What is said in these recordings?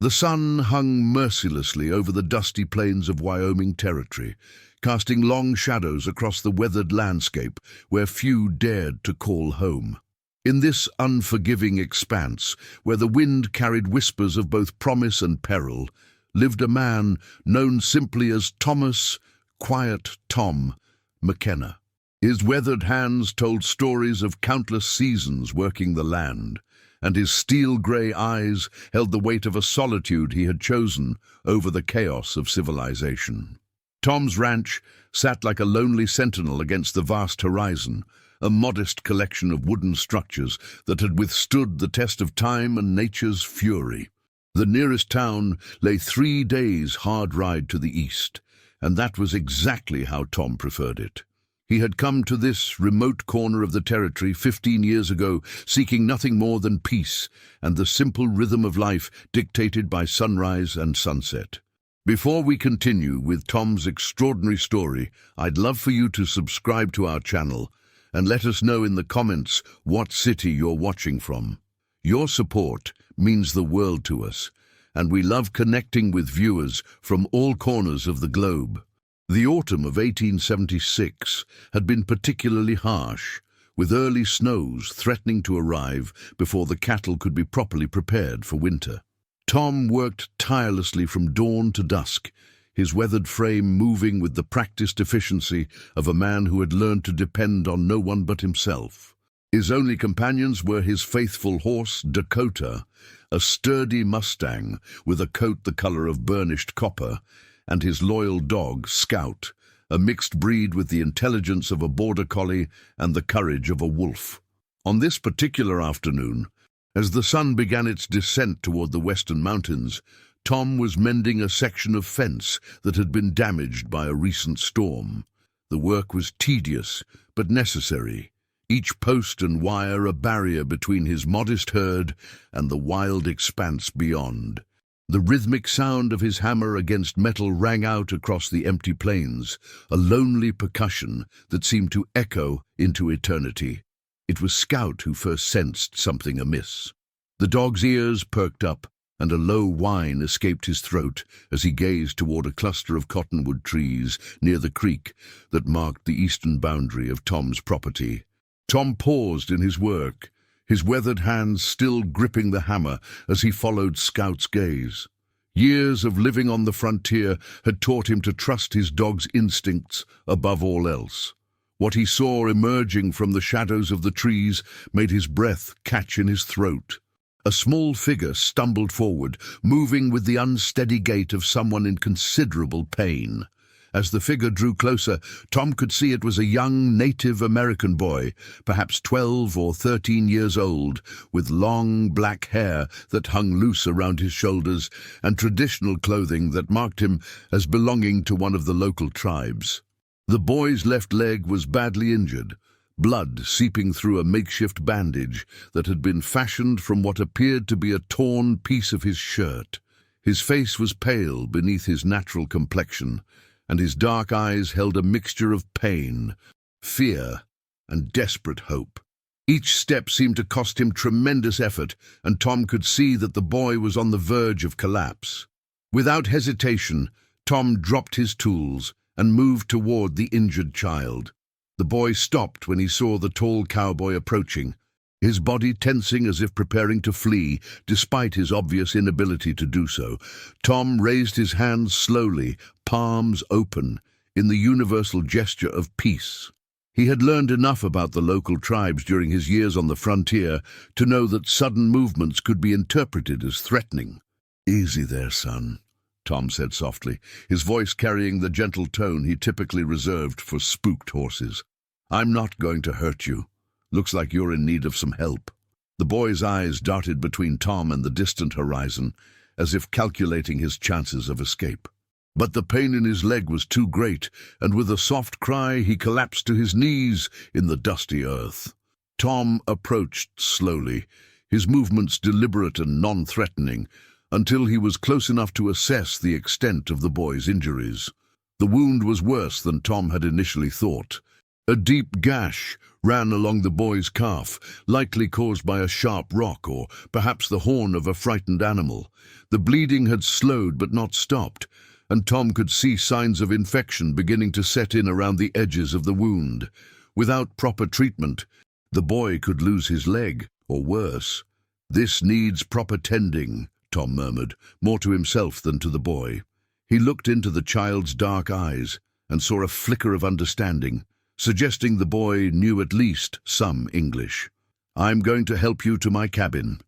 The sun hung mercilessly over the dusty plains of Wyoming Territory, casting long shadows across the weathered landscape where few dared to call home. In this unforgiving expanse, where the wind carried whispers of both promise and peril, lived a man known simply as Thomas "Quiet Tom" McKenna. His weathered hands told stories of countless seasons working the land, and his steel-grey eyes held the weight of a solitude he had chosen over the chaos of civilization. Tom's ranch sat like a lonely sentinel against the vast horizon, a modest collection of wooden structures that had withstood the test of time and nature's fury. The nearest town lay 3 days' hard ride to the east, and that was exactly how Tom preferred it. He had come to this remote corner of the territory 15 years ago, seeking nothing more than peace and the simple rhythm of life dictated by sunrise and sunset. Before we continue with Tom's extraordinary story, I'd love for you to subscribe to our channel and let us know in the comments what city you're watching from. Your support means the world to us, and we love connecting with viewers from all corners of the globe. The autumn of 1876 had been particularly harsh, with early snows threatening to arrive before the cattle could be properly prepared for winter. Tom worked tirelessly from dawn to dusk, his weathered frame moving with the practiced efficiency of a man who had learned to depend on no one but himself. His only companions were his faithful horse, Dakota, a sturdy Mustang with a coat the color of burnished copper, and his loyal dog, Scout, a mixed breed with the intelligence of a border collie and the courage of a wolf. On this particular afternoon, as the sun began its descent toward the western mountains, Tom was mending a section of fence that had been damaged by a recent storm. The work was tedious, but necessary, each post and wire a barrier between his modest herd and the wild expanse beyond. The rhythmic sound of his hammer against metal rang out across the empty plains, a lonely percussion that seemed to echo into eternity. It was Scout who first sensed something amiss. The dog's ears perked up, and a low whine escaped his throat as he gazed toward a cluster of cottonwood trees near the creek that marked the eastern boundary of Tom's property. Tom paused in his work, his weathered hands still gripping the hammer as he followed Scout's gaze. Years of living on the frontier had taught him to trust his dog's instincts above all else. What he saw emerging from the shadows of the trees made his breath catch in his throat. A small figure stumbled forward, moving with the unsteady gait of someone in considerable pain. As the figure drew closer, Tom could see it was a young Native American boy, perhaps 12 or 13 years old, with long black hair that hung loose around his shoulders and traditional clothing that marked him as belonging to one of the local tribes. The boy's left leg was badly injured, blood seeping through a makeshift bandage that had been fashioned from what appeared to be a torn piece of his shirt. His face was pale beneath his natural complexion, and his dark eyes held a mixture of pain, fear, and desperate hope. Each step seemed to cost him tremendous effort, and Tom could see that the boy was on the verge of collapse. Without hesitation, Tom dropped his tools and moved toward the injured child. The boy stopped when he saw the tall cowboy approaching, his body tensing as if preparing to flee, despite his obvious inability to do so. Tom raised his hands slowly, palms open, in the universal gesture of peace. He had learned enough about the local tribes during his years on the frontier to know that sudden movements could be interpreted as threatening. "Easy there, son," Tom said softly, his voice carrying the gentle tone he typically reserved for spooked horses. "I'm not going to hurt you. Looks like you're in need of some help." The boy's eyes darted between Tom and the distant horizon, as if calculating his chances of escape. But the pain in his leg was too great, and with a soft cry he collapsed to his knees in the dusty earth. Tom approached slowly, his movements deliberate and non-threatening, until he was close enough to assess the extent of the boy's injuries. The wound was worse than Tom had initially thought. A deep gash ran along the boy's calf, likely caused by a sharp rock or perhaps the horn of a frightened animal. The bleeding had slowed but not stopped, and Tom could see signs of infection beginning to set in around the edges of the wound. Without proper treatment, the boy could lose his leg, or worse. "This needs proper tending," Tom murmured, more to himself than to the boy. He looked into the child's dark eyes and saw a flicker of understanding, suggesting the boy knew at least some English. "I'm going to help you to my cabin.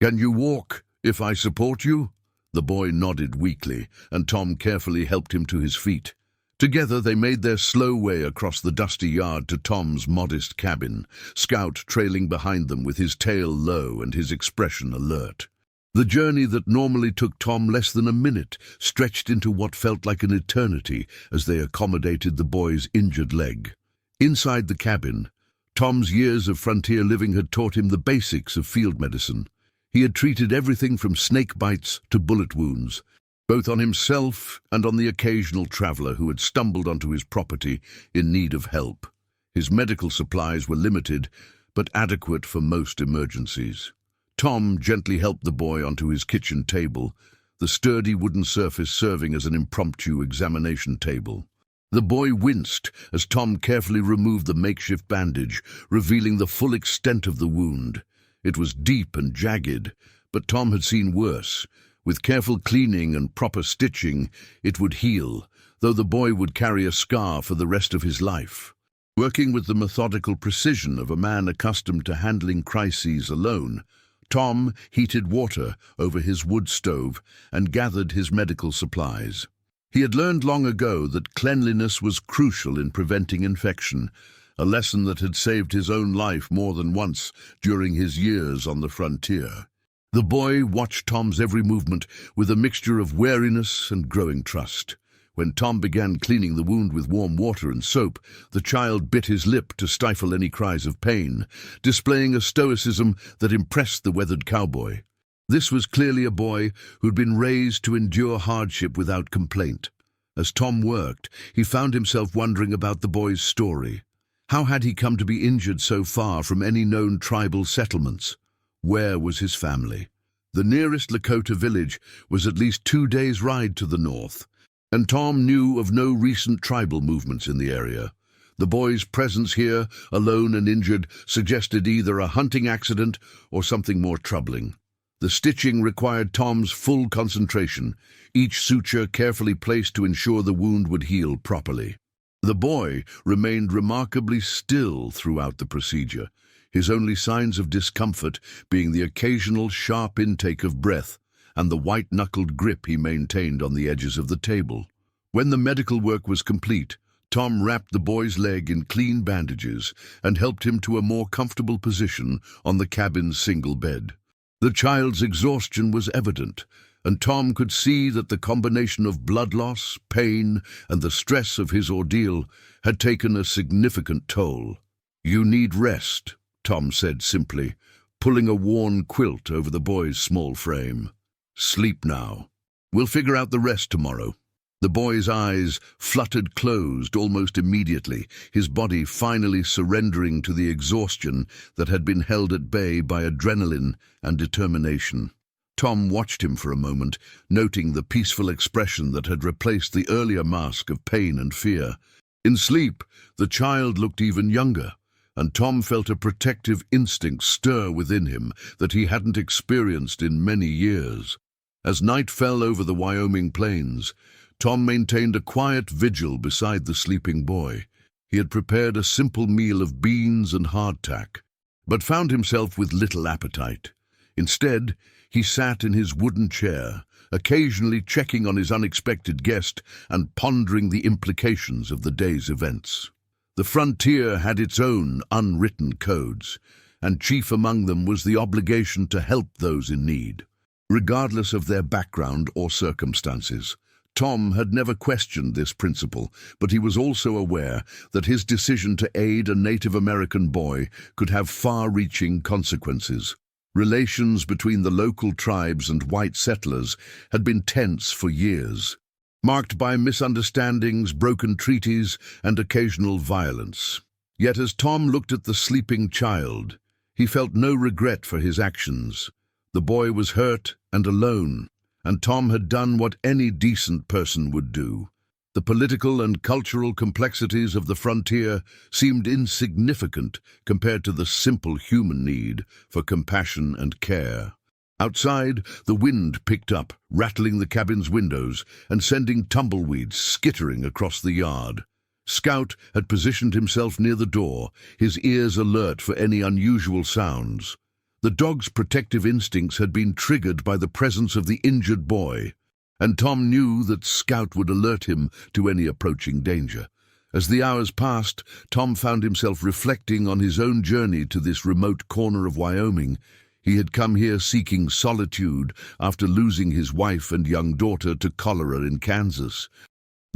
Can you walk if I support you?" The boy nodded weakly, and Tom carefully helped him to his feet. Together they made their slow way across the dusty yard to Tom's modest cabin, Scout trailing behind them with his tail low and his expression alert. The journey that normally took Tom less than a minute stretched into what felt like an eternity as they accommodated the boy's injured leg. Inside the cabin, Tom's years of frontier living had taught him the basics of field medicine. He had treated everything from snake bites to bullet wounds, both on himself and on the occasional traveler who had stumbled onto his property in need of help. His medical supplies were limited, but adequate for most emergencies. Tom gently helped the boy onto his kitchen table, the sturdy wooden surface serving as an impromptu examination table. The boy winced as Tom carefully removed the makeshift bandage, revealing the full extent of the wound. It was deep and jagged, but Tom had seen worse. With careful cleaning and proper stitching, it would heal, though the boy would carry a scar for the rest of his life. Working with the methodical precision of a man accustomed to handling crises alone, Tom heated water over his wood stove and gathered his medical supplies. He had learned long ago that cleanliness was crucial in preventing infection, a lesson that had saved his own life more than once during his years on the frontier. The boy watched Tom's every movement with a mixture of wariness and growing trust. When Tom began cleaning the wound with warm water and soap, the child bit his lip to stifle any cries of pain, displaying a stoicism that impressed the weathered cowboy. This was clearly a boy who'd been raised to endure hardship without complaint. As Tom worked, he found himself wondering about the boy's story. How had he come to be injured so far from any known tribal settlements? Where was his family? The nearest Lakota village was at least 2 days' ride to the north, and Tom knew of no recent tribal movements in the area. The boy's presence here, alone and injured, suggested either a hunting accident or something more troubling. The stitching required Tom's full concentration, each suture carefully placed to ensure the wound would heal properly. The boy remained remarkably still throughout the procedure, his only signs of discomfort being the occasional sharp intake of breath and the white-knuckled grip he maintained on the edges of the table. When the medical work was complete, Tom wrapped the boy's leg in clean bandages and helped him to a more comfortable position on the cabin's single bed. The child's exhaustion was evident, and Tom could see that the combination of blood loss, pain, and the stress of his ordeal had taken a significant toll. "You need rest," Tom said simply, pulling a worn quilt over the boy's small frame. "Sleep now. We'll figure out the rest tomorrow." The boy's eyes fluttered closed almost immediately, his body finally surrendering to the exhaustion that had been held at bay by adrenaline and determination. Tom watched him for a moment, noting the peaceful expression that had replaced the earlier mask of pain and fear. In sleep, the child looked even younger, and Tom felt a protective instinct stir within him that he hadn't experienced in many years. As night fell over the Wyoming plains, Tom maintained a quiet vigil beside the sleeping boy. He had prepared a simple meal of beans and hardtack, but found himself with little appetite. Instead, he sat in his wooden chair, occasionally checking on his unexpected guest and pondering the implications of the day's events. The frontier had its own unwritten codes, and chief among them was the obligation to help those in need, regardless of their background or circumstances. Tom had never questioned this principle, but he was also aware that his decision to aid a Native American boy could have far-reaching consequences. Relations between the local tribes and white settlers had been tense for years, marked by misunderstandings, broken treaties, and occasional violence. Yet as Tom looked at the sleeping child, he felt no regret for his actions. The boy was hurt and alone, and Tom had done what any decent person would do. The political and cultural complexities of the frontier seemed insignificant compared to the simple human need for compassion and care. Outside, the wind picked up, rattling the cabin's windows and sending tumbleweeds skittering across the yard. Scout had positioned himself near the door, his ears alert for any unusual sounds. The dog's protective instincts had been triggered by the presence of the injured boy, and Tom knew that Scout would alert him to any approaching danger. As the hours passed, Tom found himself reflecting on his own journey to this remote corner of Wyoming. He had come here seeking solitude after losing his wife and young daughter to cholera in Kansas.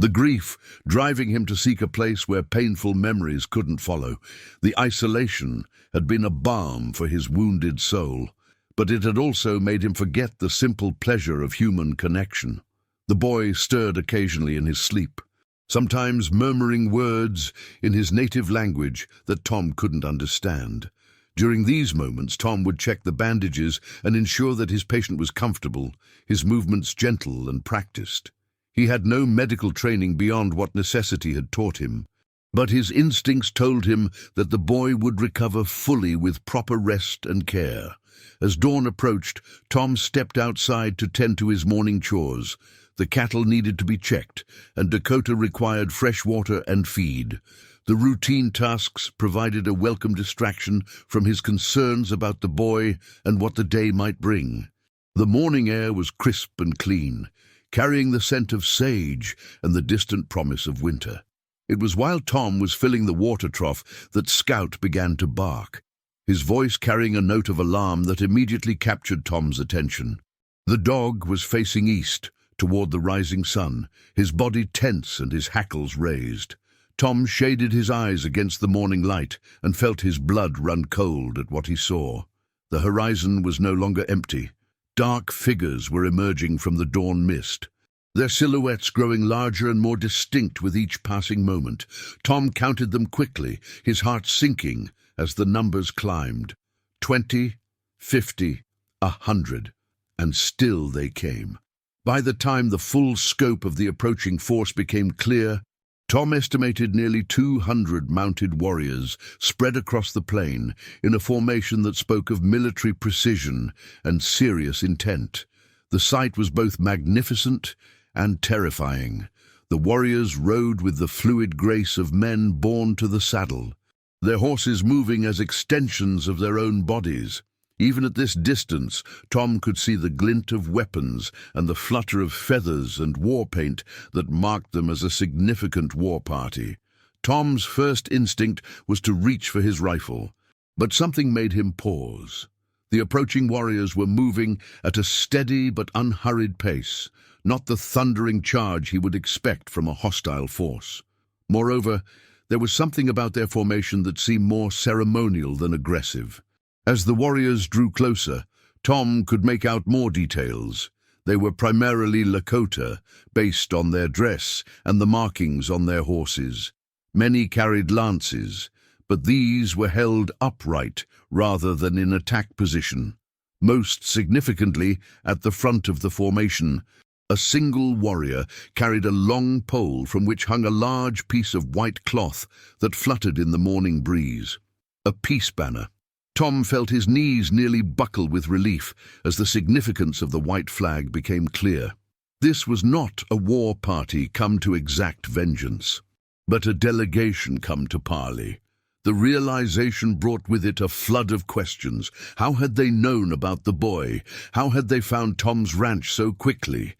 The grief driving him to seek a place where painful memories couldn't follow. The isolation had been a balm for his wounded soul, but it had also made him forget the simple pleasure of human connection. The boy stirred occasionally in his sleep, sometimes murmuring words in his native language that Tom couldn't understand. During these moments, Tom would check the bandages and ensure that his patient was comfortable, his movements gentle and practiced. He had no medical training beyond what necessity had taught him, but his instincts told him that the boy would recover fully with proper rest and care. As dawn approached, Tom stepped outside to tend to his morning chores. The cattle needed to be checked, and Dakota required fresh water and feed. The routine tasks provided a welcome distraction from his concerns about the boy and what the day might bring. The morning air was crisp and clean, carrying the scent of sage and the distant promise of winter. It was while Tom was filling the water trough that Scout began to bark, his voice carrying a note of alarm that immediately captured Tom's attention. The dog was facing east, toward the rising sun, his body tense and his hackles raised. Tom shaded his eyes against the morning light and felt his blood run cold at what he saw. The horizon was no longer empty. Dark figures were emerging from the dawn mist, their silhouettes growing larger and more distinct with each passing moment. Tom counted them quickly, his heart sinking as the numbers climbed. 20, 50, 100, and still they came. By the time the full scope of the approaching force became clear, Tom estimated nearly 200 mounted warriors spread across the plain in a formation that spoke of military precision and serious intent. The sight was both magnificent and terrifying. The warriors rode with the fluid grace of men born to the saddle, their horses moving as extensions of their own bodies. Even at this distance, Tom could see the glint of weapons and the flutter of feathers and war paint that marked them as a significant war party. Tom's first instinct was to reach for his rifle, but something made him pause. The approaching warriors were moving at a steady but unhurried pace, not the thundering charge he would expect from a hostile force. Moreover, there was something about their formation that seemed more ceremonial than aggressive. As the warriors drew closer, Tom could make out more details. They were primarily Lakota, based on their dress and the markings on their horses. Many carried lances, but these were held upright rather than in attack position. Most significantly, at the front of the formation, a single warrior carried a long pole from which hung a large piece of white cloth that fluttered in the morning breeze. A peace banner. Tom felt his knees nearly buckle with relief as the significance of the white flag became clear. This was not a war party come to exact vengeance, but a delegation come to parley. The realization brought with it a flood of questions. How had they known about the boy? How had they found Tom's ranch so quickly?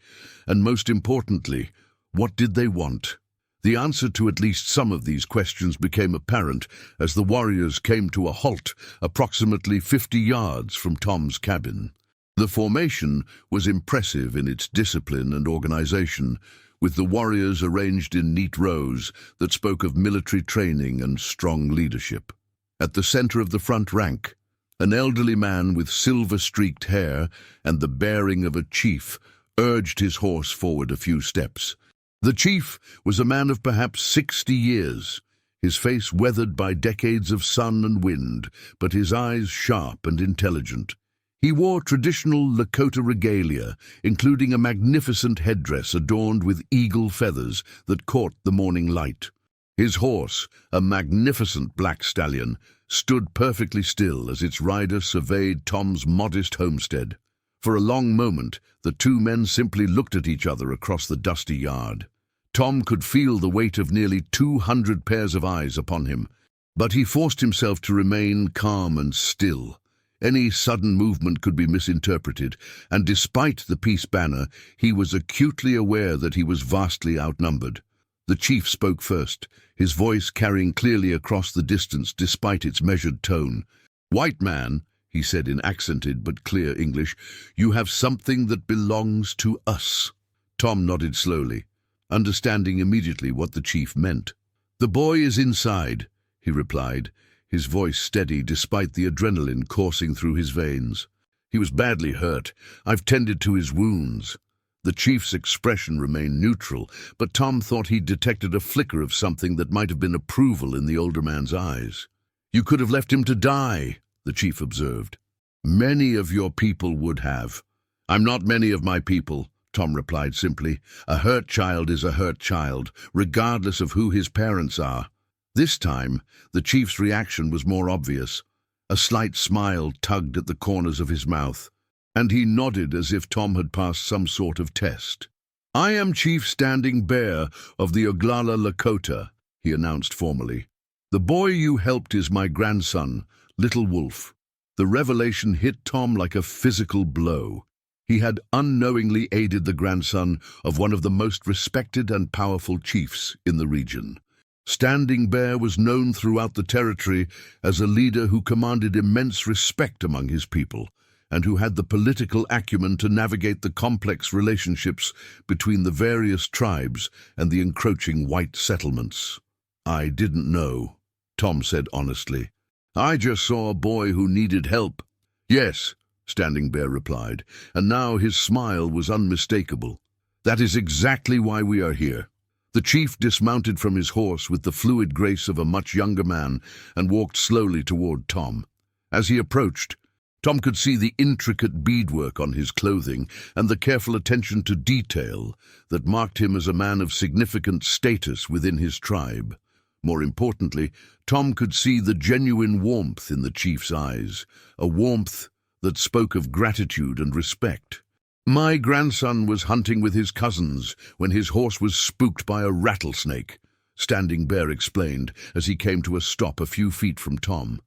And most importantly, what did they want? The answer to at least some of these questions became apparent as the warriors came to a halt approximately 50 yards from Tom's cabin. The formation was impressive in its discipline and organization, with the warriors arranged in neat rows that spoke of military training and strong leadership. At the center of the front rank, an elderly man with silver-streaked hair and the bearing of a chief urged his horse forward a few steps. The chief was a man of perhaps 60 years, his face weathered by decades of sun and wind, but his eyes sharp and intelligent. He wore traditional Lakota regalia, including a magnificent headdress adorned with eagle feathers that caught the morning light. His horse, a magnificent black stallion, stood perfectly still as its rider surveyed Tom's modest homestead. For a long moment, the two men simply looked at each other across the dusty yard. Tom could feel the weight of nearly 200 pairs of eyes upon him, but he forced himself to remain calm and still. Any sudden movement could be misinterpreted, and despite the peace banner, he was acutely aware that he was vastly outnumbered. The chief spoke first, his voice carrying clearly across the distance despite its measured tone. "White man," he said in accented but clear English, "you have something that belongs to us." Tom nodded slowly, understanding immediately what the chief meant. "The boy is inside," he replied, his voice steady despite the adrenaline coursing through his veins. "He was badly hurt. I've tended to his wounds." The chief's expression remained neutral, but Tom thought he detected a flicker of something that might have been approval in the older man's eyes. "You could have left him to die," the chief observed. "Many of your people would have." "I'm not many of my people," Tom replied simply. "A hurt child is a hurt child, regardless of who his parents are." This time, the chief's reaction was more obvious. A slight smile tugged at the corners of his mouth, and he nodded as if Tom had passed some sort of test. "I am Chief Standing Bear of the Oglala Lakota," he announced formally. "The boy you helped is my grandson, Little Wolf." The revelation hit Tom like a physical blow. He had unknowingly aided the grandson of one of the most respected and powerful chiefs in the region. Standing Bear was known throughout the territory as a leader who commanded immense respect among his people, and who had the political acumen to navigate the complex relationships between the various tribes and the encroaching white settlements. "I didn't know," Tom said honestly. "I just saw a boy who needed help." "Yes," Standing Bear replied, and now his smile was unmistakable. "That is exactly why we are here." The chief dismounted from his horse with the fluid grace of a much younger man and walked slowly toward Tom. As he approached, Tom could see the intricate beadwork on his clothing and the careful attention to detail that marked him as a man of significant status within his tribe. More importantly, Tom could see the genuine warmth in the chief's eyes, a warmth that spoke of gratitude and respect. "My grandson was hunting with his cousins when his horse was spooked by a rattlesnake," Standing Bear explained as he came to a stop a few feet from Tom.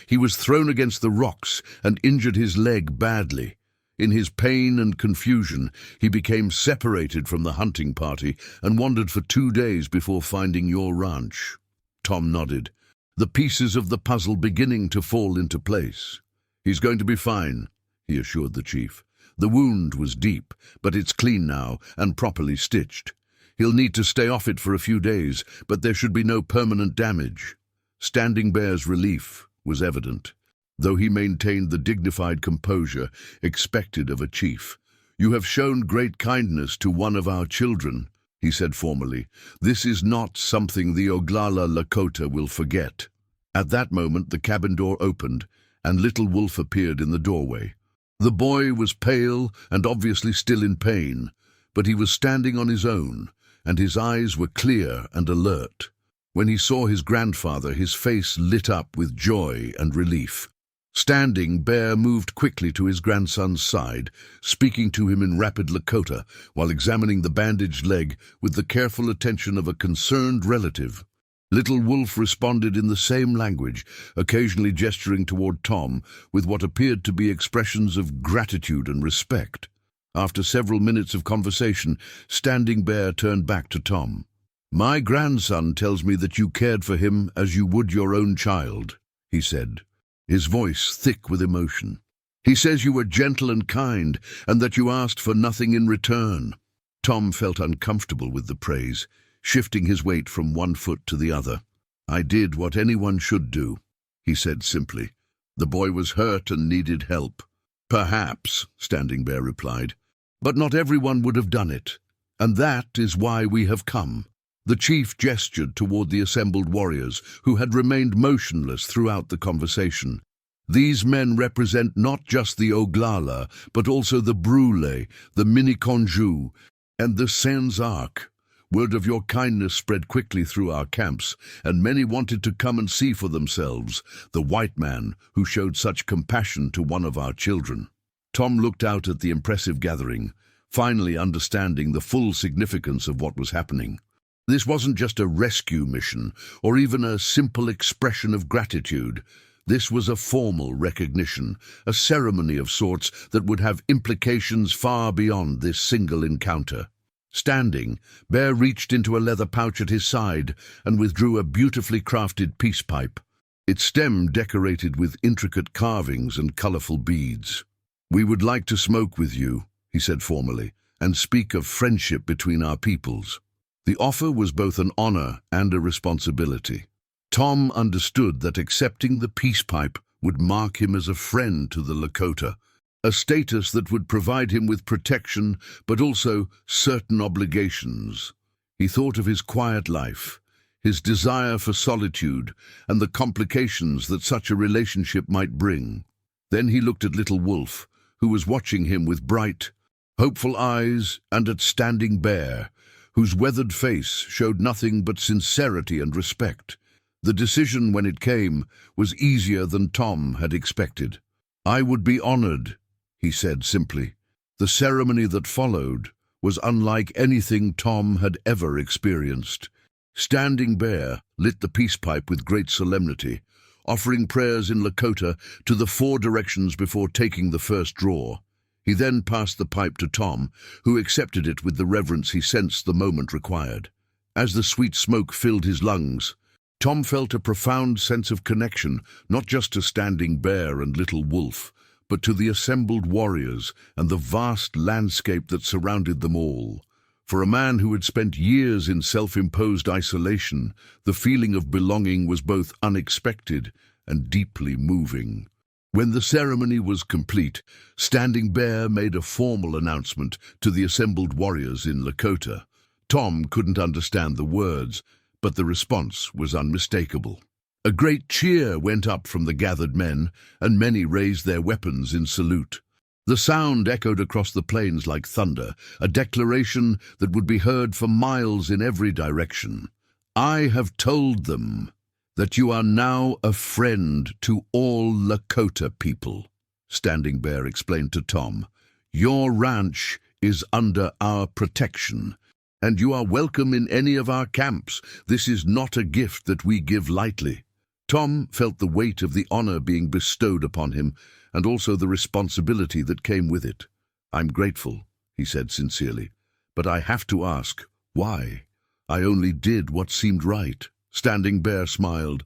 "He was thrown against the rocks and injured his leg badly. In his pain and confusion, he became separated from the hunting party and wandered for 2 days before finding your ranch." Tom nodded, the pieces of the puzzle beginning to fall into place. "He's going to be fine," he assured the chief. "The wound was deep, but it's clean now and properly stitched. He'll need to stay off it for a few days, but there should be no permanent damage." Standing Bear's relief was evident, though he maintained the dignified composure expected of a chief. "You have shown great kindness to one of our children," he said formally. "This is not something the Oglala Lakota will forget." At that moment the cabin door opened, and Little Wolf appeared in the doorway. The boy was pale and obviously still in pain, but he was standing on his own, and his eyes were clear and alert. When he saw his grandfather, his face lit up with joy and relief. Standing Bear moved quickly to his grandson's side, speaking to him in rapid Lakota, while examining the bandaged leg with the careful attention of a concerned relative. Little Wolf responded in the same language, occasionally gesturing toward Tom with what appeared to be expressions of gratitude and respect. After several minutes of conversation, Standing Bear turned back to Tom. "My grandson tells me that you cared for him as you would your own child," he said, his voice thick with emotion. "He says you were gentle and kind, and that you asked for nothing in return." Tom felt uncomfortable with the praise, shifting his weight from one foot to the other. "I did what anyone should do," he said simply. "The boy was hurt and needed help." "Perhaps," Standing Bear replied, "but not everyone would have done it, and that is why we have come." The chief gestured toward the assembled warriors, who had remained motionless throughout the conversation. These men represent not just the Oglala, but also the Brule, the Miniconjou, and the Senzark. Word of your kindness spread quickly through our camps, and many wanted to come and see for themselves the white man who showed such compassion to one of our children. Tom looked out at the impressive gathering, finally understanding the full significance of what was happening. This wasn't just a rescue mission, or even a simple expression of gratitude. This was a formal recognition, a ceremony of sorts that would have implications far beyond this single encounter. Standing, Bear reached into a leather pouch at his side and withdrew a beautifully crafted peace pipe, its stem decorated with intricate carvings and colorful beads. "We would like to smoke with you," he said formally, "and speak of friendship between our peoples." The offer was both an honor and a responsibility. Tom understood that accepting the peace pipe would mark him as a friend to the Lakota, a status that would provide him with protection but also certain obligations. He thought of his quiet life, his desire for solitude, and the complications that such a relationship might bring. Then he looked at Little Wolf, who was watching him with bright, hopeful eyes, and at Standing Bear, whose weathered face showed nothing but sincerity and respect. The decision, when it came, was easier than Tom had expected. "I would be honored," he said simply. The ceremony that followed was unlike anything Tom had ever experienced. Standing Bear lit the peace pipe with great solemnity, offering prayers in Lakota to the 4 directions before taking the first draw. He then passed the pipe to Tom, who accepted it with the reverence he sensed the moment required. As the sweet smoke filled his lungs, Tom felt a profound sense of connection, not just to Standing Bear and Little Wolf, but to the assembled warriors and the vast landscape that surrounded them all. For a man who had spent years in self-imposed isolation, the feeling of belonging was both unexpected and deeply moving. When the ceremony was complete, Standing Bear made a formal announcement to the assembled warriors in Lakota. Tom couldn't understand the words, but the response was unmistakable. A great cheer went up from the gathered men, and many raised their weapons in salute. The sound echoed across the plains like thunder, a declaration that would be heard for miles in every direction. "I have told them that you are now a friend to all Lakota people," Standing Bear explained to Tom. "Your ranch is under our protection, and you are welcome in any of our camps. This is not a gift that we give lightly." Tom felt the weight of the honor being bestowed upon him, and also the responsibility that came with it. "I'm grateful," he said sincerely, "but I have to ask, why? I only did what seemed right." Standing Bear smiled,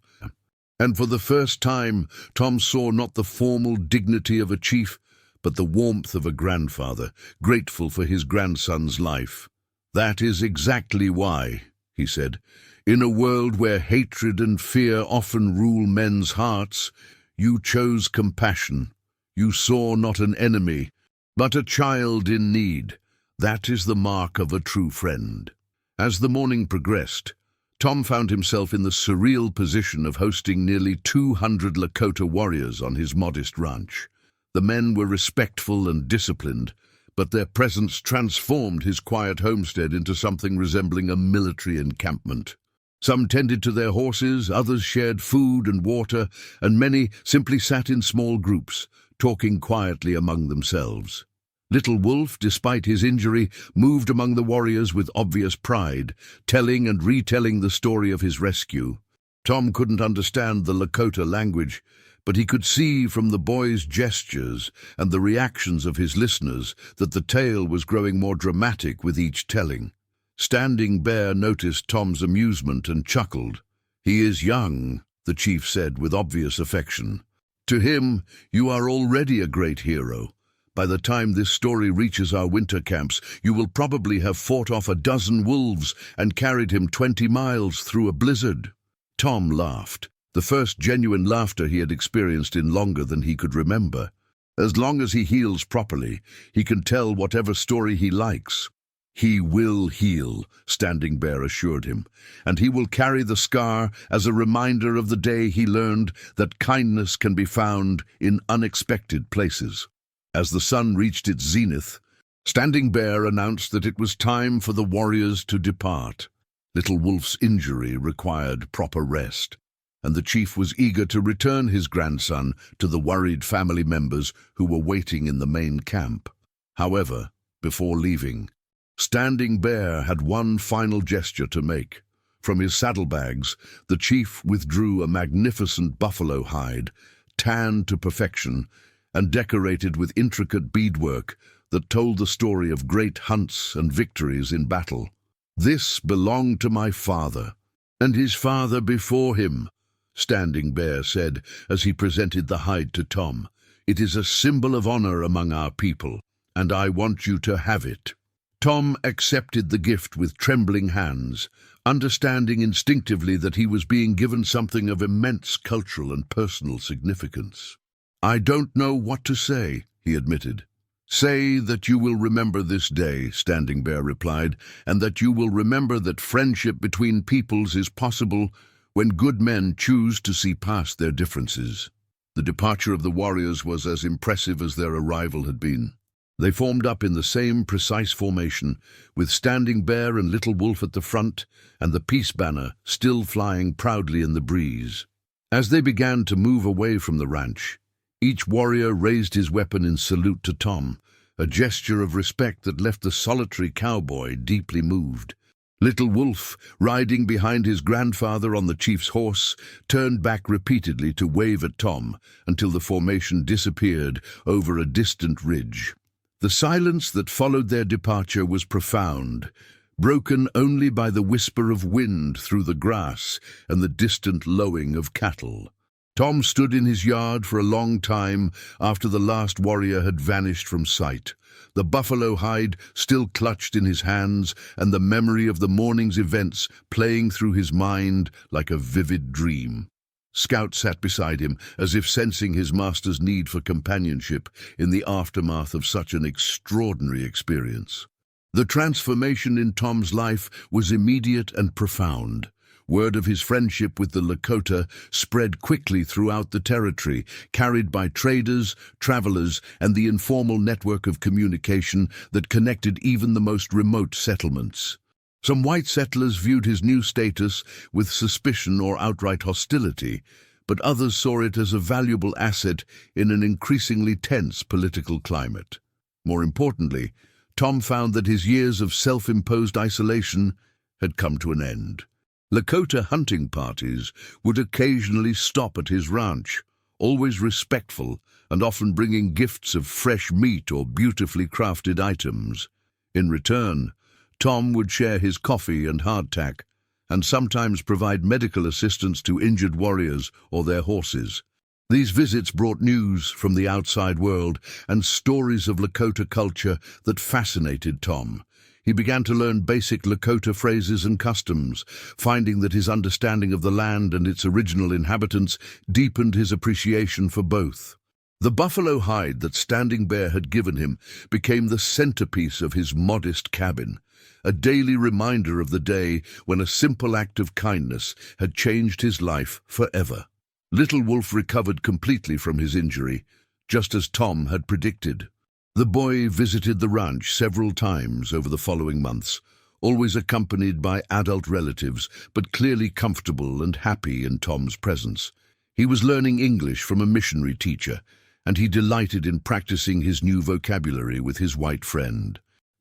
and for the first time Tom saw not the formal dignity of a chief, but the warmth of a grandfather, grateful for his grandson's life. "That is exactly why," he said. "In a world where hatred and fear often rule men's hearts, you chose compassion. You saw not an enemy, but a child in need. That is the mark of a true friend." As the morning progressed, Tom found himself in the surreal position of hosting nearly 200 Lakota warriors on his modest ranch. The men were respectful and disciplined, but their presence transformed his quiet homestead into something resembling a military encampment. Some tended to their horses, others shared food and water, and many simply sat in small groups, talking quietly among themselves. Little Wolf, despite his injury, moved among the warriors with obvious pride, telling and retelling the story of his rescue. Tom couldn't understand the Lakota language, but he could see from the boy's gestures and the reactions of his listeners that the tale was growing more dramatic with each telling. Standing Bear noticed Tom's amusement and chuckled. "He is young," the chief said with obvious affection. "To him, you are already a great hero. By the time this story reaches our winter camps, you will probably have fought off a dozen wolves and carried him 20 miles through a blizzard." Tom laughed, the first genuine laughter he had experienced in longer than he could remember. "As long as he heals properly, he can tell whatever story he likes." "He will heal," Standing Bear assured him, "and he will carry the scar as a reminder of the day he learned that kindness can be found in unexpected places." As the sun reached its zenith, Standing Bear announced that it was time for the warriors to depart. Little Wolf's injury required proper rest, and the chief was eager to return his grandson to the worried family members who were waiting in the main camp. However, before leaving, Standing Bear had one final gesture to make. From his saddlebags, the chief withdrew a magnificent buffalo hide, tanned to perfection and decorated with intricate beadwork that told the story of great hunts and victories in battle. "This belonged to my father, and his father before him," Standing Bear said as he presented the hide to Tom. "It is a symbol of honor among our people, and I want you to have it." Tom accepted the gift with trembling hands, understanding instinctively that he was being given something of immense cultural and personal significance. "I don't know what to say," he admitted. "Say that you will remember this day," Standing Bear replied, "and that you will remember that friendship between peoples is possible when good men choose to see past their differences." The departure of the warriors was as impressive as their arrival had been. They formed up in the same precise formation, with Standing Bear and Little Wolf at the front, and the peace banner still flying proudly in the breeze. As they began to move away from the ranch, each warrior raised his weapon in salute to Tom, a gesture of respect that left the solitary cowboy deeply moved. Little Wolf, riding behind his grandfather on the chief's horse, turned back repeatedly to wave at Tom until the formation disappeared over a distant ridge. The silence that followed their departure was profound, broken only by the whisper of wind through the grass and the distant lowing of cattle. Tom stood in his yard for a long time after the last warrior had vanished from sight, the buffalo hide still clutched in his hands and the memory of the morning's events playing through his mind like a vivid dream. Scout sat beside him, as if sensing his master's need for companionship in the aftermath of such an extraordinary experience. The transformation in Tom's life was immediate and profound. Word of his friendship with the Lakota spread quickly throughout the territory, carried by traders, travelers, and the informal network of communication that connected even the most remote settlements. Some white settlers viewed his new status with suspicion or outright hostility, but others saw it as a valuable asset in an increasingly tense political climate. More importantly, Tom found that his years of self-imposed isolation had come to an end. Lakota hunting parties would occasionally stop at his ranch, always respectful and often bringing gifts of fresh meat or beautifully crafted items. In return, Tom would share his coffee and hardtack, and sometimes provide medical assistance to injured warriors or their horses. These visits brought news from the outside world and stories of Lakota culture that fascinated Tom. He began to learn basic Lakota phrases and customs, finding that his understanding of the land and its original inhabitants deepened his appreciation for both. The buffalo hide that Standing Bear had given him became the centerpiece of his modest cabin, a daily reminder of the day when a simple act of kindness had changed his life forever. Little Wolf recovered completely from his injury, just as Tom had predicted. The boy visited the ranch several times over the following months, always accompanied by adult relatives, but clearly comfortable and happy in Tom's presence. He was learning English from a missionary teacher, and he delighted in practicing his new vocabulary with his white friend.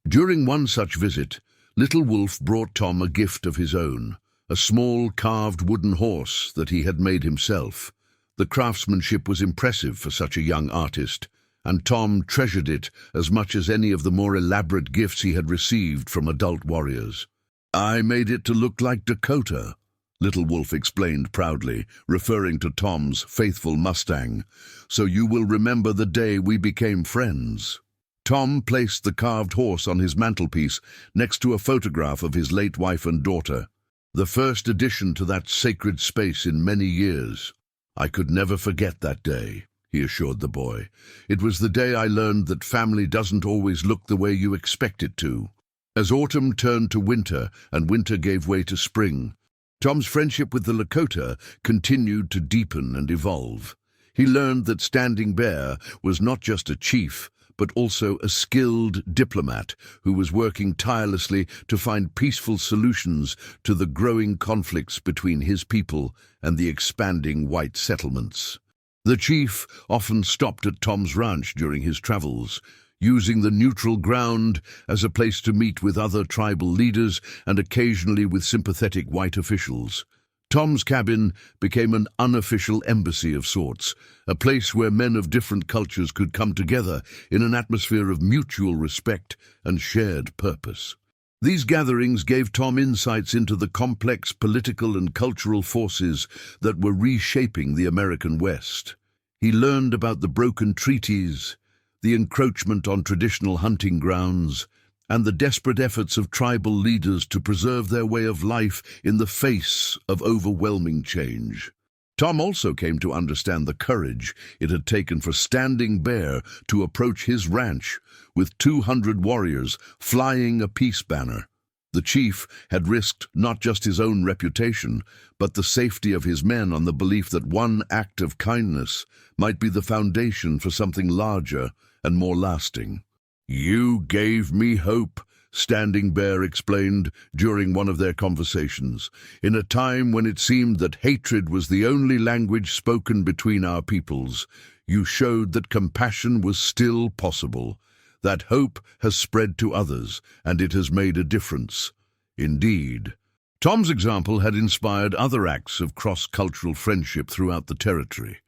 During one such visit, Little Wolf brought Tom a gift of his own, a small carved wooden horse that he had made himself. The craftsmanship was impressive for such a young artist, and Tom treasured it as much as any of the more elaborate gifts he had received from adult warriors. "I made it to look like Dakota," Little Wolf explained proudly, referring to Tom's faithful Mustang, "so you will remember the day we became friends." Tom placed the carved horse on his mantelpiece next to a photograph of his late wife and daughter, the first addition to that sacred space in many years. "I could never forget that day," he assured the boy. "It was the day I learned that family doesn't always look the way you expect it to." As autumn turned to winter and winter gave way to spring, Tom's friendship with the Lakota continued to deepen and evolve. He learned that Standing Bear was not just a chief, but also a skilled diplomat who was working tirelessly to find peaceful solutions to the growing conflicts between his people and the expanding white settlements. The chief often stopped at Tom's ranch during his travels, using the neutral ground as a place to meet with other tribal leaders and occasionally with sympathetic white officials. Tom's cabin became an unofficial embassy of sorts, a place where men of different cultures could come together in an atmosphere of mutual respect and shared purpose. These gatherings gave Tom insights into the complex political and cultural forces that were reshaping the American West. He learned about the broken treaties, the encroachment on traditional hunting grounds, and the desperate efforts of tribal leaders to preserve their way of life in the face of overwhelming change. Tom also came to understand the courage it had taken for Standing Bear to approach his ranch with 200 warriors flying a peace banner. The chief had risked not just his own reputation, but the safety of his men on the belief that one act of kindness might be the foundation for something larger and more lasting. "You gave me hope," Standing Bear explained during one of their conversations, "in a time when it seemed that hatred was the only language spoken between our peoples. You showed that compassion was still possible. That hope has spread to others, and it has made a difference." Indeed. Tom's example had inspired other acts of cross-cultural friendship throughout the territory.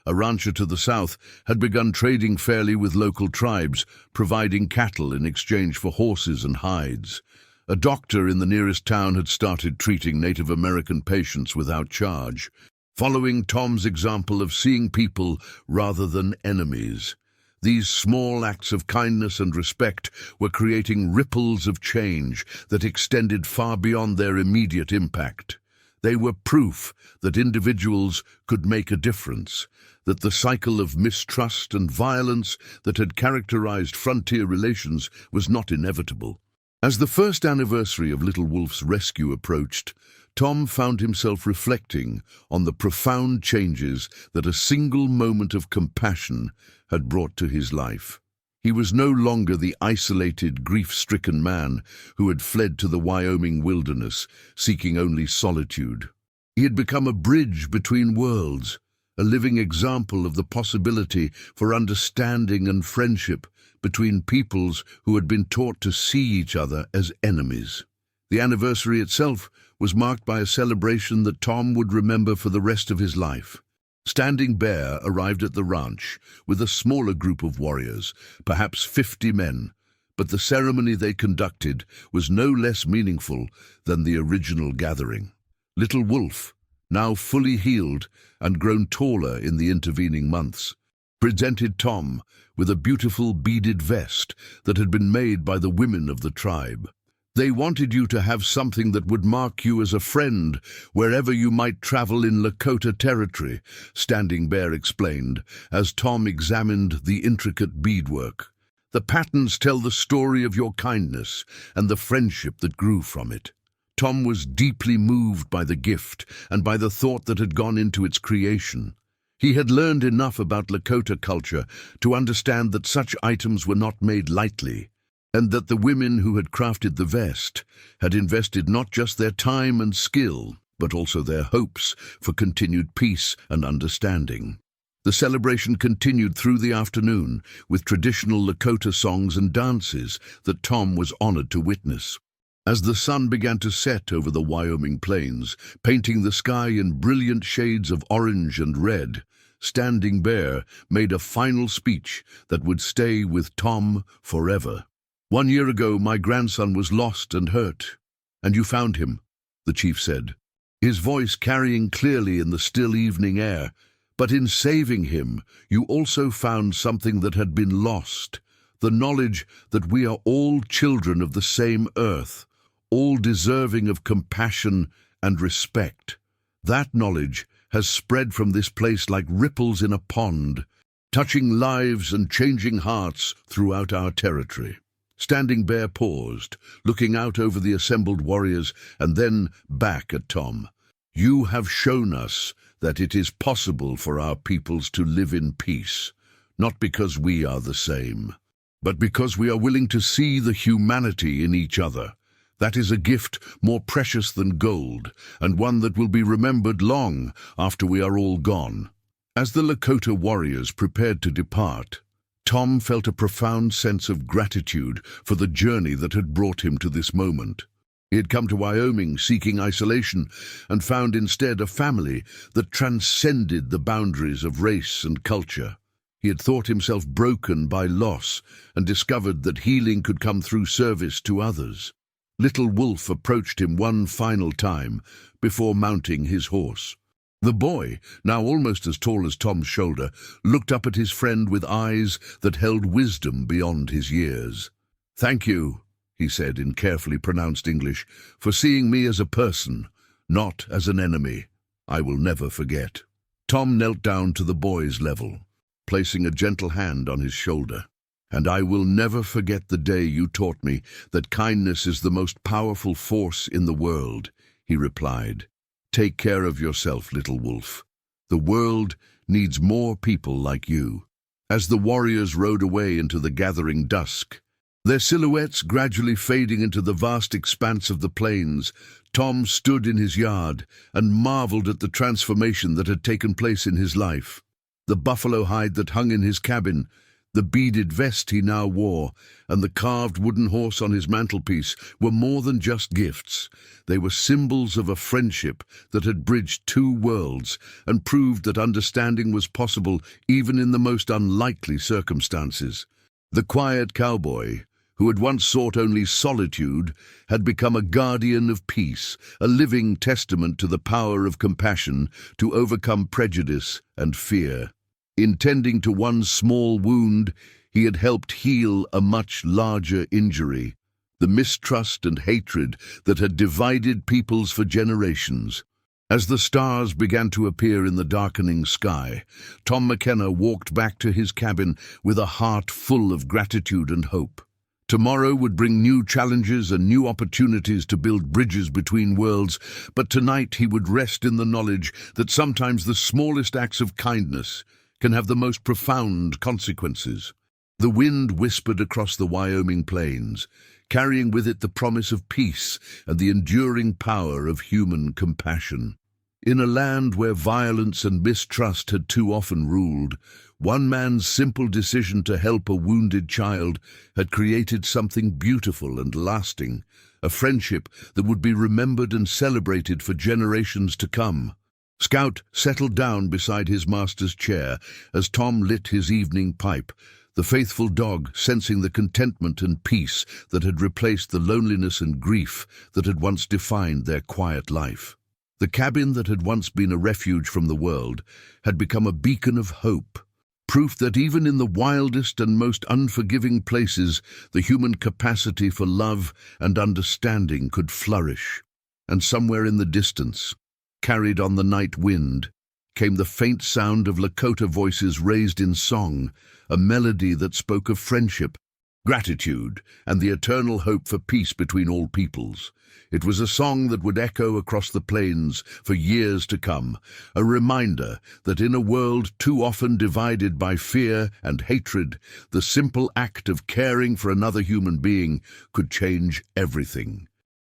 A rancher to the south had begun trading fairly with local tribes, providing cattle in exchange for horses and hides. A doctor in the nearest town had started treating Native American patients without charge, following Tom's example of seeing people rather than enemies. These small acts of kindness and respect were creating ripples of change that extended far beyond their immediate impact. They were proof that individuals could make a difference, that the cycle of mistrust and violence that had characterized frontier relations was not inevitable. As the first anniversary of Little Wolf's rescue approached, Tom found himself reflecting on the profound changes that a single moment of compassion had brought to his life. He was no longer the isolated, grief-stricken man who had fled to the Wyoming wilderness, seeking only solitude. He had become a bridge between worlds, a living example of the possibility for understanding and friendship between peoples who had been taught to see each other as enemies. The anniversary itself was marked by a celebration that Tom would remember for the rest of his life. Standing Bear arrived at the ranch with a smaller group of warriors, perhaps 50 men, but the ceremony they conducted was no less meaningful than the original gathering. Little Wolf, now fully healed and grown taller in the intervening months, presented Tom with a beautiful beaded vest that had been made by the women of the tribe. "They wanted you to have something that would mark you as a friend wherever you might travel in Lakota territory," Standing Bear explained, as Tom examined the intricate beadwork. "The patterns tell the story of your kindness and the friendship that grew from it." Tom was deeply moved by the gift and by the thought that had gone into its creation. He had learned enough about Lakota culture to understand that such items were not made lightly, and that the women who had crafted the vest had invested not just their time and skill, but also their hopes for continued peace and understanding. The celebration continued through the afternoon with traditional Lakota songs and dances that Tom was honored to witness. As the sun began to set over the Wyoming plains, painting the sky in brilliant shades of orange and red, Standing Bear made a final speech that would stay with Tom forever. "1 year ago, my grandson was lost and hurt, and you found him," the chief said, his voice carrying clearly in the still evening air. "But in saving him, you also found something that had been lost, the knowledge that we are all children of the same earth, all deserving of compassion and respect. That knowledge has spread from this place like ripples in a pond, touching lives and changing hearts throughout our territory." Standing Bear paused, looking out over the assembled warriors and then back at Tom. "You have shown us that it is possible for our peoples to live in peace, not because we are the same, but because we are willing to see the humanity in each other. That is a gift more precious than gold, and one that will be remembered long after we are all gone." As the Lakota warriors prepared to depart, Tom felt a profound sense of gratitude for the journey that had brought him to this moment. He had come to Wyoming seeking isolation and found instead a family that transcended the boundaries of race and culture. He had thought himself broken by loss and discovered that healing could come through service to others. Little Wolf approached him one final time before mounting his horse. The boy, now almost as tall as Tom's shoulder, looked up at his friend with eyes that held wisdom beyond his years. "Thank you," he said in carefully pronounced English, "for seeing me as a person, not as an enemy. I will never forget." Tom knelt down to the boy's level, placing a gentle hand on his shoulder. "And I will never forget the day you taught me that kindness is the most powerful force in the world," he replied. "Take care of yourself, Little Wolf. The world needs more people like you." As the warriors rode away into the gathering dusk, their silhouettes gradually fading into the vast expanse of the plains, Tom stood in his yard and marveled at the transformation that had taken place in his life. The buffalo hide that hung in his cabin, the beaded vest he now wore, and the carved wooden horse on his mantelpiece were more than just gifts. They were symbols of a friendship that had bridged two worlds and proved that understanding was possible even in the most unlikely circumstances. The quiet cowboy, who had once sought only solitude, had become a guardian of peace, a living testament to the power of compassion to overcome prejudice and fear. In tending to one small wound, he had helped heal a much larger injury, the mistrust and hatred that had divided peoples for generations. As the stars began to appear in the darkening sky, Tom McKenna walked back to his cabin with a heart full of gratitude and hope. Tomorrow would bring new challenges and new opportunities to build bridges between worlds, but tonight he would rest in the knowledge that sometimes the smallest acts of kindness can have the most profound consequences. The wind whispered across the Wyoming plains, carrying with it the promise of peace and the enduring power of human compassion. In a land where violence and mistrust had too often ruled, one man's simple decision to help a wounded child had created something beautiful and lasting, a friendship that would be remembered and celebrated for generations to come. Scout settled down beside his master's chair as Tom lit his evening pipe, the faithful dog sensing the contentment and peace that had replaced the loneliness and grief that had once defined their quiet life. The cabin that had once been a refuge from the world had become a beacon of hope, proof that even in the wildest and most unforgiving places, the human capacity for love and understanding could flourish. And somewhere in the distance, carried on the night wind, came the faint sound of Lakota voices raised in song, a melody that spoke of friendship, gratitude, and the eternal hope for peace between all peoples. It was a song that would echo across the plains for years to come, a reminder that in a world too often divided by fear and hatred, the simple act of caring for another human being could change everything.